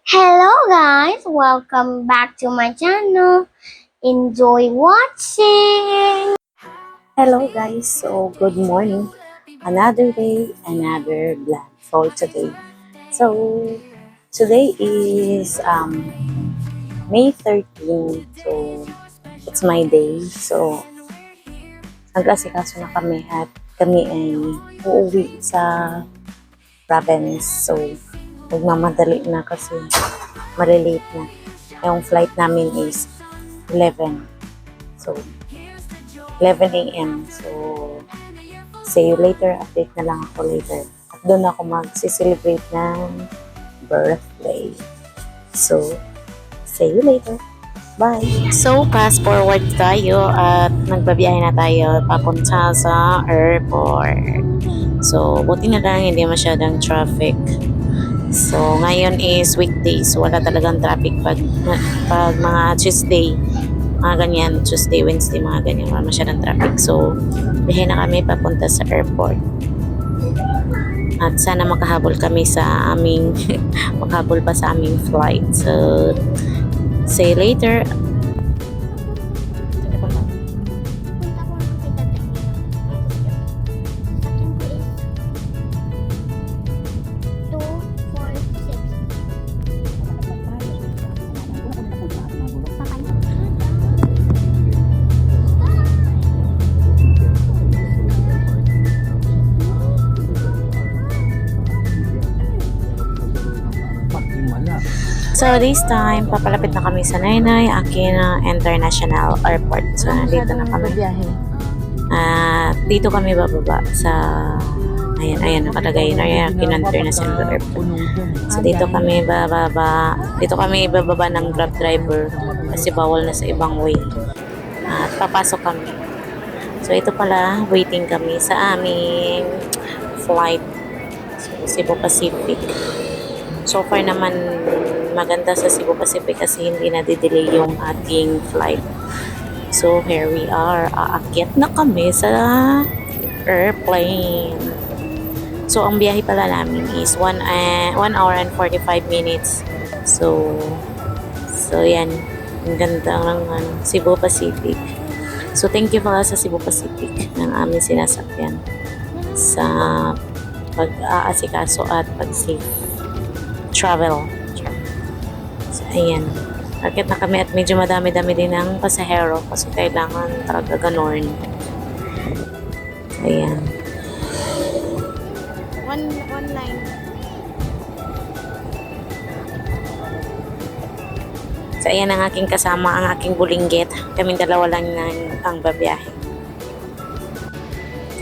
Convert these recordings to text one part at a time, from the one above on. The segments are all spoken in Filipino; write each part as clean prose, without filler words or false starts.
Hello guys, welcome back to my channel. Enjoy watching. Hello guys, so good morning. Another day, another vlog for today. So today is May 13, so it's my day. So nag-asikaso na kami at kami ay uuwi sa province. So magmamadali na kasi malilate na. Yung flight namin is 11. So 11 a.m. So, see you later. Update na lang ako later. At doon ako mag-celebrate ng birthday. So, see you later. Bye! So, fast forward tayo at nagbabiyahe na tayo papunta sa airport. So, buti na lang hindi masyadong traffic. So, ngayon is weekdays. Wala talagang traffic pag mga Tuesday. Mga ganyan, Tuesday, Wednesday, mga ganyan, wala masyadong traffic. So, bihin na kami papunta sa airport. At sana makahabol kami sa aming, makahabol pa sa aming flight. So, see you later. So this time, papalapit na kami sa Nainay Aquino International Airport. So nandito na kami. Dito kami bababa sa ayan nakalagay Nainay Aquino International Airport. So dito kami bababa ng Grab driver kasi bawal na sa ibang way. At papasok kami. So ito pala, waiting kami sa aming flight. So, Cebu Pacific. So far naman maganda sa Cebu Pacific kasi hindi na-delay yung ating flight. So here we are. Aakyat na kami sa airplane. So ang biyahe pala namin is 1 hour and 45 minutes. So yan. Ang ganda ng Cebu Pacific. So thank you pala sa Cebu Pacific ng aming sinasakyan sa pag-aasikaso at pag-safe travel. So, ayan. Akit na kami at medyo madami-dami din ng pasahero kasi kailangan talaga ganon. Ayan. One line. So, ayan ang aking kasama, ang aking bulinggit. Kaming dalawa lang ang babiyahe.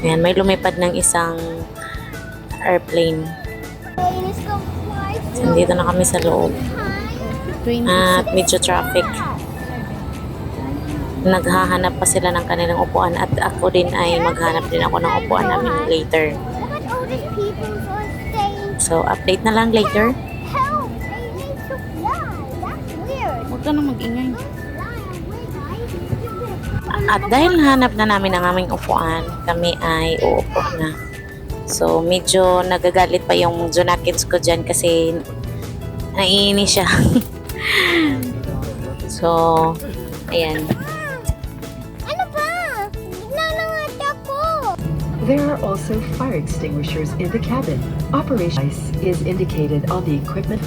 Ayan, may lumipad ng isang airplane. Nandito na kami sa loob. At medyo traffic. Naghahanap pa sila ng kanilang upuan at ako din ay maghanap din ako ng upuan namin later. So, update na lang later. Huwag ka na mag-ingay. At dahil hanap na namin ang aming upuan, kami ay uupo na. So, medyo nagagalit pa yung Junakins ko dyan kasi naiinis siya. So, ayan. Ano ba? Nanangat ako. There are also fire extinguishers in the cabin. Operation is indicated on the equipment.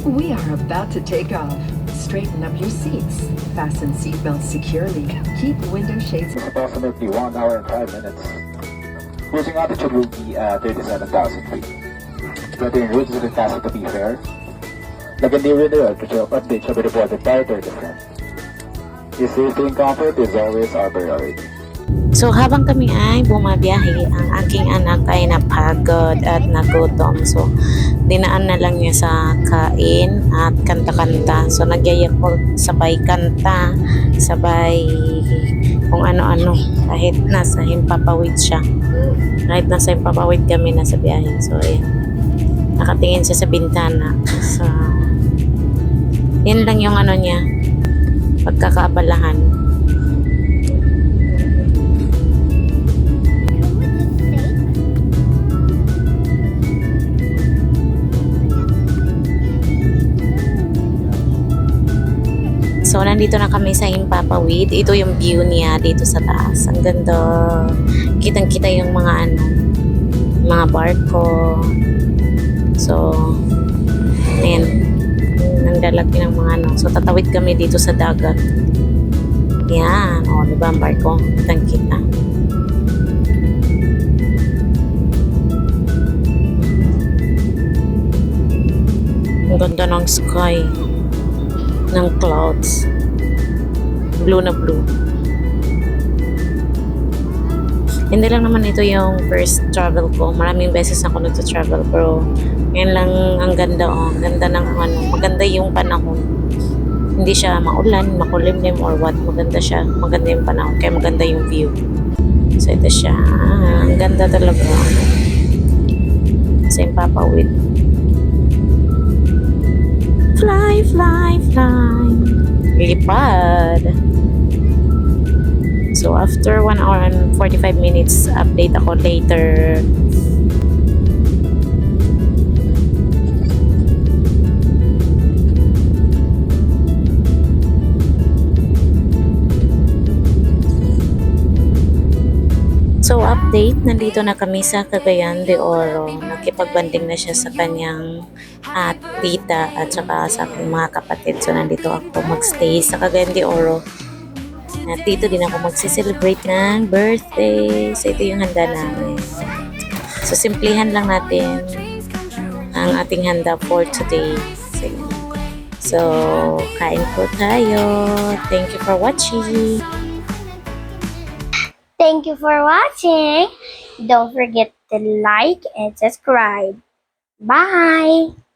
We are about to take off. Straighten up your seats. Fasten seatbelts securely. Keep window shades. Approximately 1 hour and 5 minutes. Cruising altitude will be 37,000 feet. Whether en route is the task to be fair. The Gandhi temperature update shall be reported prior to descent. Your safety and comfort is always our priority. So, habang kami ay bumabiyahe, ang aking anak ay napagod at nagutom. So, dinaan na lang niya sa kain at kanta-kanta. So, nagyayak ko sabay kanta, sabay kung ano-ano. Kahit nasa himpapawid siya. Kahit nasa himpapawid kami nasa biyahe. So, ayan. Nakatingin siya sa bintana. So, yan lang yung ano niya. Pagkakaabalahan. So, nandito na kami sa Himpapawid. Ito yung view niya dito sa taas. Ang ganda. Kitang-kita yung mga mga barko. So, ayan. Ang lalaki ng mga So, tatawid kami dito sa dagat. Yan. O, diba ang barko? Kitang-kita. Ang ganda ng sky. Ng clouds. Blue na blue. Hindi lang naman ito yung first travel ko. Maraming beses ako nagta-travel pero ngayon lang ang ganda Ang ganda ng maganda yung panahon. Hindi siya maulan, makulimlim or what. Maganda siya. Maganda yung panahon. Kaya maganda yung view. So ito siya. Ang ganda talaga. Sa Himpapawid. Fly, fly, fly. Lipad. So, after 1 hour and 45 minutes, update ako later. So, update, nandito na kami sa Cagayan de Oro. Nakipagbanding na siya sa kanyang tita at saka sa aking mga kapatid. So, nandito ako magstay sa Cagayan de Oro. At dito din ako magsiselebrate ng birthday. So, ito yung handa namin. So, simplihan lang natin ang ating handa for today. So, kain po tayo. Thank you for watching. Thank you for watching. Don't forget to like and subscribe. Bye!